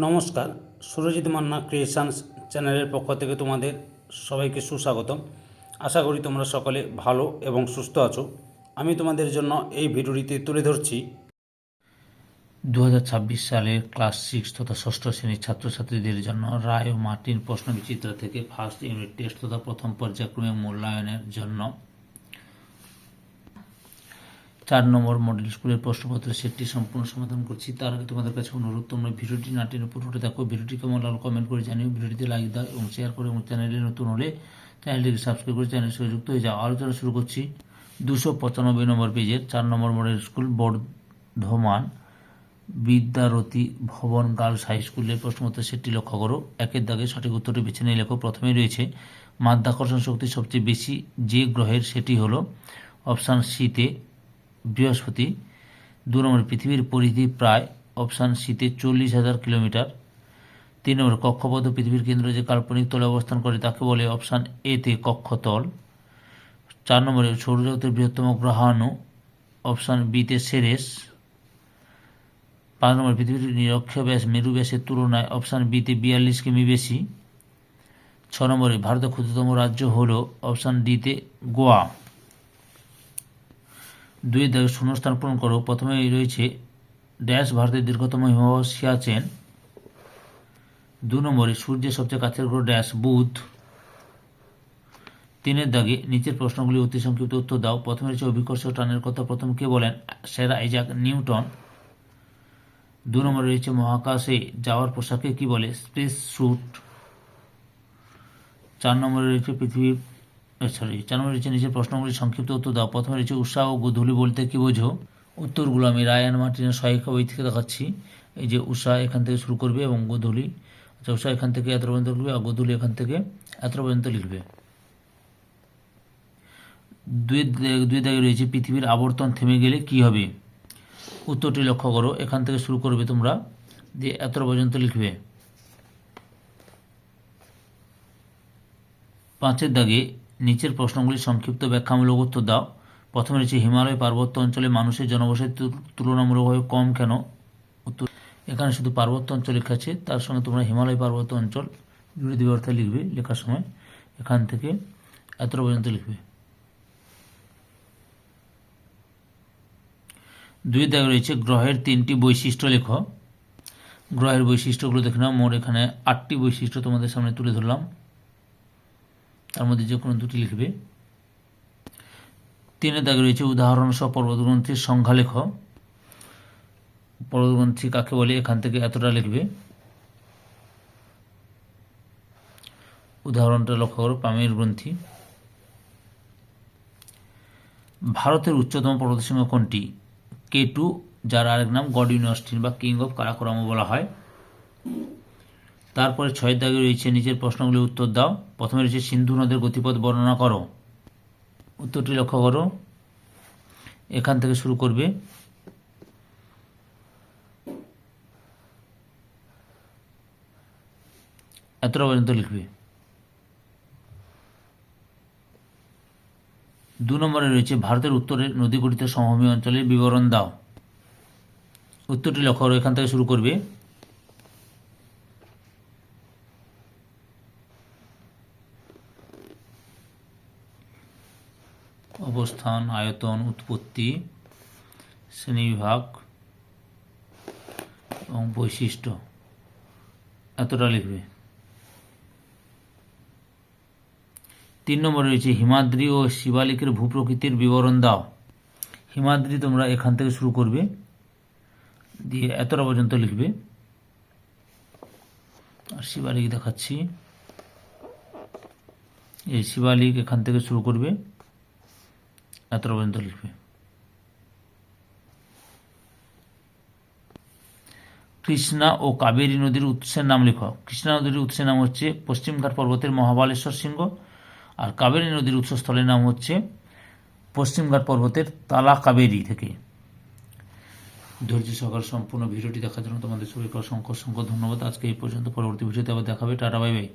নমস্কার, সুরজিৎ মান্না ক্রিয়েশনস চ্যানেলের পক্ষ থেকে তোমাদের সবাইকে সুস্বাগতম। আশা করি তোমরা সকলে ভালো এবং সুস্থ আছো। আমি তোমাদের জন্য এই ভিডিওটিতে তুলে ধরছি 2026 সালের ক্লাস 6 তথা ষষ্ঠ শ্রেণীর ছাত্রছাত্রীদের জন্য রায় ও মার্টিন প্রশ্নবিচিত্রা থেকে ফার্স্ট ইউনিট টেস্ট তথা প্রথম পর্যায়ক্রমে মূল্যায়নের জন্য 4 নম্বর মডেল স্কুলের প্রশ্নপত্রের সেটটি সম্পূর্ণ সমাধান করছি। তার আগে তোমাদের কাছে অনুরোধ, তোমরা ভিডিওটি না টেনে পুরোটা দেখো। ভিডিওটি কেমন লাগলো কমেন্ট করে জানিও, ভিডিওটিতে লাইক দাও এবং শেয়ার করে, এবং চ্যানেলে নতুন হলে চ্যানেলটিকে সাবস্ক্রাইব করে চ্যানেলের সঙ্গে যুক্ত হয়ে যাও। আলোচনা শুরু করছি 295 নম্বর পেজের 4 নম্বর মডেল স্কুল বর্ধমান বিদ্যারতী ভবন গার্লস হাই স্কুলের প্রশ্নপত্রের সেটটি লক্ষ্য করো। একের দাগে সঠিক উত্তরটি বেছে নিয়ে লেখো। প্রথমেই রয়েছে মাধ্যাকর্ষণ শক্তি সবচেয়ে বেশি যে গ্রহের, সেটি হলো অপশান সিতে বৃহস্পতি। 2 নম্বর পৃথিবীর পরিধি প্রায়, অপশান সিতে 40,000 কিলোমিটার। 3 নম্বর কক্ষপথ পৃথিবীর কেন্দ্রে যে কাল্পনিক তলে অবস্থান করে তাকে বলে, অপশান এতে কক্ষতল। 4 নম্বরে সৌরজগতের বৃহত্তম গ্রহাণু, অপশান বিতে সেরেস। 5 নম্বর পৃথিবীর নিরক্ষ ব্যাস মেরু ব্যাসের তুলনায়, অপশান বিতে 42 কিমি বেশি। 6 নম্বরে ভারতের ক্ষুদ্রতম রাজ্য হল, অপশান ডিতে গোয়া। 2 দাগে শূন্যস্থান পূরণ করো। প্রথমে রয়েছে ড্যাশ ভারতের দীর্ঘতম হিমবাহ সিয়াচেন। 2 নম্বরে সূর্যের সবচেয়ে কাছের গ্রহ ড্যাশ বুধ। 3 দাগে নিচের প্রশ্নগুলি অতি সংক্ষিপ্ত উত্তর দাও। প্রথমে রয়েছে অভিকর্ষ টানের কথা প্রথম কে বলেন? Sir Isaac Newton. 2 নম্বরে রয়েছে মহাকাশে যাওয়ার পোশাককে কি বলে? Space sweet. 4 নম্বরে রয়েছে নিচের প্রশ্নগুলি সংক্ষিপ্ত উত্তর দাও। প্রথমে রয়েছে উষা ও গোধূলি বলতে কি বোঝো? উত্তরগুলো আমি রায় অ্যান্ড মার্টিনের সহায়িকা বই থেকে দেখাচ্ছি। এই যে উষা এখান থেকে শুরু করবে এবং গোধূলি, আচ্ছা উষা এখান থেকে এত পর্যন্ত লিখবে আর গোধূলি এখান থেকে এত পর্যন্ত লিখবে। 2 দাগে রয়েছে পৃথিবীর আবর্তন থেমে গেলে কি হবে? উত্তরটি লক্ষ্য করো। এখান থেকে শুরু করবে তোমরা, দিয়ে এত পর্যন্ত লিখবে। 5 দাগে নিচের প্রশ্নগুলি সংক্ষিপ্ত ব্যাখ্যামূলক উত্তর দাও। প্রথমে রয়েছে হিমালয় পার্বত্য অঞ্চলে মানুষের জনবসতি তুলনামূলকভাবে কম কেন? উত্তর এখানে শুধু পার্বত্য অঞ্চল লেখা আছে, তার সঙ্গে তোমরা হিমালয় পার্বত্য অঞ্চল জুড়ে দেবে, অর্থাৎ লিখবে লেখার সময় এখান থেকে এত পর্যন্ত লিখবে। 2 দাগে রয়েছে গ্রহের 3টি বৈশিষ্ট্য লেখো। গ্রহের বৈশিষ্ট্যগুলো দেখে নাও। মোট এখানে 8টি বৈশিষ্ট্য তোমাদের সামনে তুলে ধরলাম, তার মধ্যে যে কোনো 2টি লিখবে। 3 দাগে রয়েছে উদাহরণ সহ পর্বতগ্রন্থির সংখ্যা লেখ। পর্বতগ্রন্থি কাকে বলে? এখান থেকে এতটা লিখবে। উদাহরণটা লক্ষ্য করো, পামির গ্রন্থি। ভারতের উচ্চতম পর্বতশৃঙ্গ কোনটি? K2, যার আরেক নাম গডউইন অস্টিন বা কিং অফ কারাকোরামও বলা হয়। তারপরে 6 দাগে রয়েছে নিচের প্রশ্নগুলির উত্তর দাও। প্রথমে রয়েছে সিন্ধু নদের গতিপথ বর্ণনা করো। উত্তরটি লক্ষ্য করো, এখান থেকে শুরু করবে, এতটা পর্যন্ত লিখবে। 2 নম্বরে রয়েছে ভারতের উত্তরের নদীগঠিত সমভূমি অঞ্চলের বিবরণ দাও। উত্তরটি লক্ষ্য করো, এখান থেকে শুরু করবে। অবস্থান, আয়তন, উৎপত্তি, শ্রেণীবিভাগ এবং বৈশিষ্ট্য, এতটা লিখবে। 3 নম্বরে রয়েছে হিমাদ্রি ও শিবালিকের ভূপ্রকৃতির বিবরণ দাও। হিমাদ্রি তোমরা এখান থেকে শুরু করবে, দিয়ে এতটা পর্যন্ত লিখবে। আর শিবালিক দেখাচ্ছি, এই শিবালিক এখান থেকে শুরু করবে, এতটা পর্যন্ত লিখবে। কৃষ্ণা ও কাবেরী নদীর উৎসের নাম লেখো। কৃষ্ণা নদীর উৎসের নাম হচ্ছে পশ্চিমঘাট পর্বতের মহাবালেশ্বর শৃঙ্গ, আর কাবেরী নদীর উৎসস্থলের নাম হচ্ছে পশ্চিমঘাট পর্বতের তালা কাবেরী থেকে। ধৈর্য সহকারে সম্পূর্ণ ভিডিওটি দেখার জন্য তোমাদের সবাইকে অসংখ্য ধন্যবাদ। আজকে এই পর্যন্ত, পরবর্তী ভিডিওতে আবার দেখাবে। Tata, bye bye.